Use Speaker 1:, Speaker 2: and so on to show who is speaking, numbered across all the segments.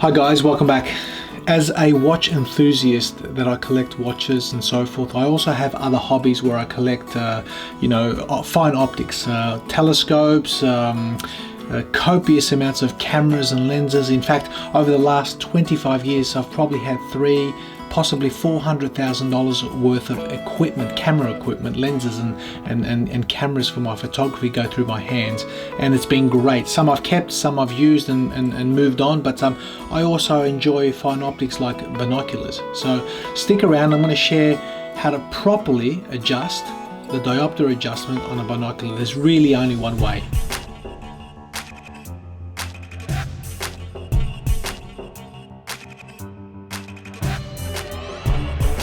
Speaker 1: Hi guys, welcome back. As a watch enthusiast that I collect watches and so forth, I also have other hobbies where I collect, fine optics, telescopes, copious amounts of cameras and lenses. In fact, over the last 25 years, I've probably had possibly $400,000 worth of equipment, camera equipment, lenses and cameras for my photography go through my hands, and it's been great. Some I've kept, some I've used and moved on, but I also enjoy fine optics like binoculars. So stick around, I'm going to share how to properly adjust the diopter adjustment on a binocular. There's really only one way.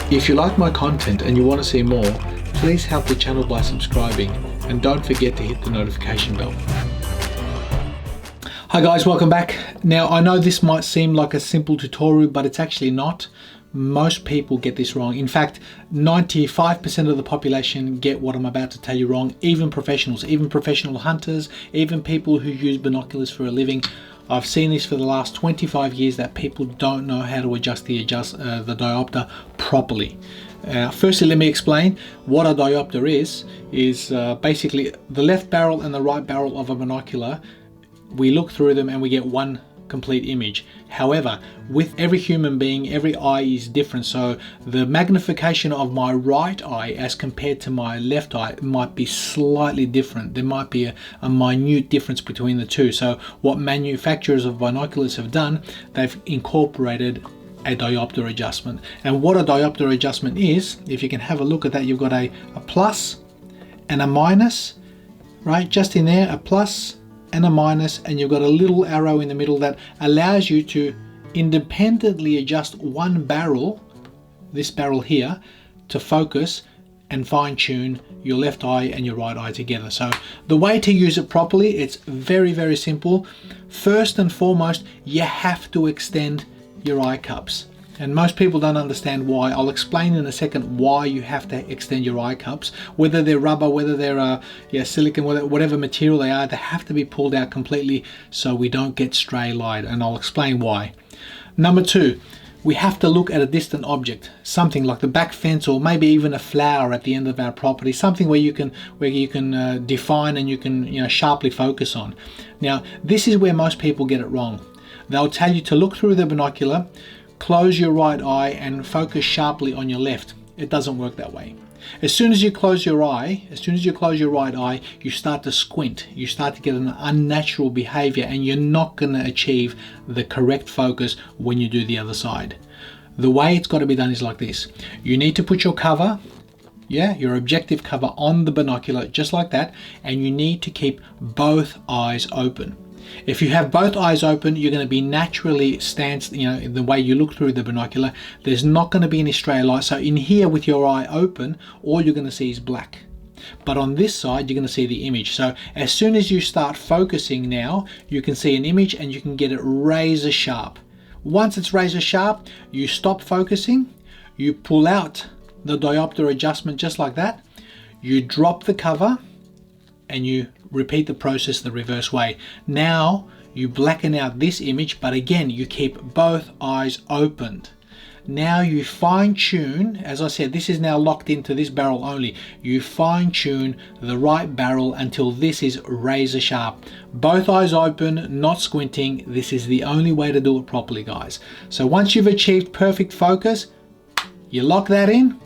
Speaker 1: If you like my content and you want to see more, please help the channel by subscribing, and don't forget to hit the notification bell. Hi guys, welcome back. Now I know this might seem like a simple tutorial, but it's actually not. Most people get this wrong. In fact, 95% of the population get what I'm about to tell you wrong, even professionals, even professional hunters, even people who use binoculars for a living. I've seen this for the last 25 years that people don't know how to adjust the diopter properly. Firstly, let me explain what a diopter is basically the left barrel and the right barrel of a binocular. We look through them and we get one complete image. However, with every human being, every eye is different, so the magnification of my right eye as compared to my left eye might be slightly different. There might be a minute difference between the two. So what manufacturers of binoculars have done, they've incorporated a diopter adjustment. And what a diopter adjustment is, if you can have a look at that, you've got a plus and a minus, right? Just in there, a plus and a minus, and you've got a little arrow in the middle that allows you to independently adjust one barrel, this barrel here, to focus and fine-tune your left eye and your right eye together. So the way to use it properly, it's very, very simple. First and foremost, you have to extend your eye cups. And most people don't understand why. I'll explain in a second why you have to extend your eye cups. Whether they're rubber, whether they're silicone, whatever material they are, they have to be pulled out completely so we don't get stray light, and I'll explain why. Number two, we have to look at a distant object, something like the back fence or maybe even a flower at the end of our property, something where you can define and you can sharply focus on. Now, this is where most people get it wrong. They'll tell you to look through the binocular, close your right eye and focus sharply on your left. It doesn't work that way. As soon as you close your eye, as soon as you close your right eye, you start to squint. You start to get an unnatural behavior, and you're not going to achieve the correct focus when you do the other side. The way it's got to be done is like this. You need to put your cover, your objective cover on the binocular, just like that, and you need to keep both eyes open. If you have both eyes open, you're going to be naturally in the way you look through the binocular. There's not going to be any stray light. So in here with your eye open, all you're going to see is black. But on this side, you're going to see the image. So as soon as you start focusing now, you can see an image and you can get it razor sharp. Once it's razor sharp, you stop focusing, you pull out the diopter adjustment just like that, you drop the cover, and you repeat the process the reverse way. Now you blacken out this image, but again you keep both eyes opened. Now you fine tune, as I said, this is now locked into this barrel only. You fine tune the right barrel until this is razor sharp. Both eyes open, not squinting. This is the only way to do it properly, guys. So once you've achieved perfect focus, you lock that in,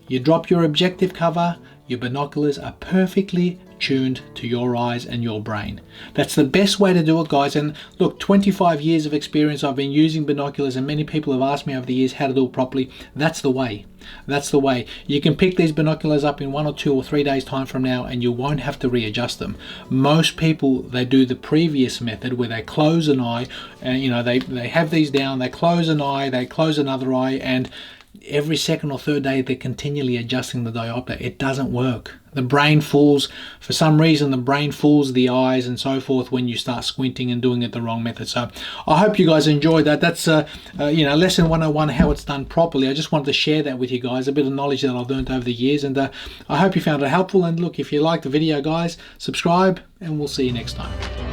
Speaker 1: you drop your objective cover, your binoculars are perfectly tuned to your eyes and your brain. That's the best way to do it, guys. And look, 25 years of experience, I've been using binoculars, and many people have asked me over the years how to do it properly. That's the way. That's the way. You can pick these binoculars up in 1 or 2 or 3 days time from now, and you won't have to readjust them. Most people, they do the previous method where they close an eye and they have these down, they close an eye, they close another eye, and every second or third day they're continually adjusting the diopter. It doesn't work. The brain fools, for some reason the brain fools the eyes and so forth when you start squinting and doing it the wrong method. So I hope you guys enjoyed that. That's lesson 101, how it's done properly. I just wanted to share that with you guys, a bit of knowledge that I've learned over the years, and I hope you found it helpful. And look, if you liked the video, guys, subscribe and we'll see you next time.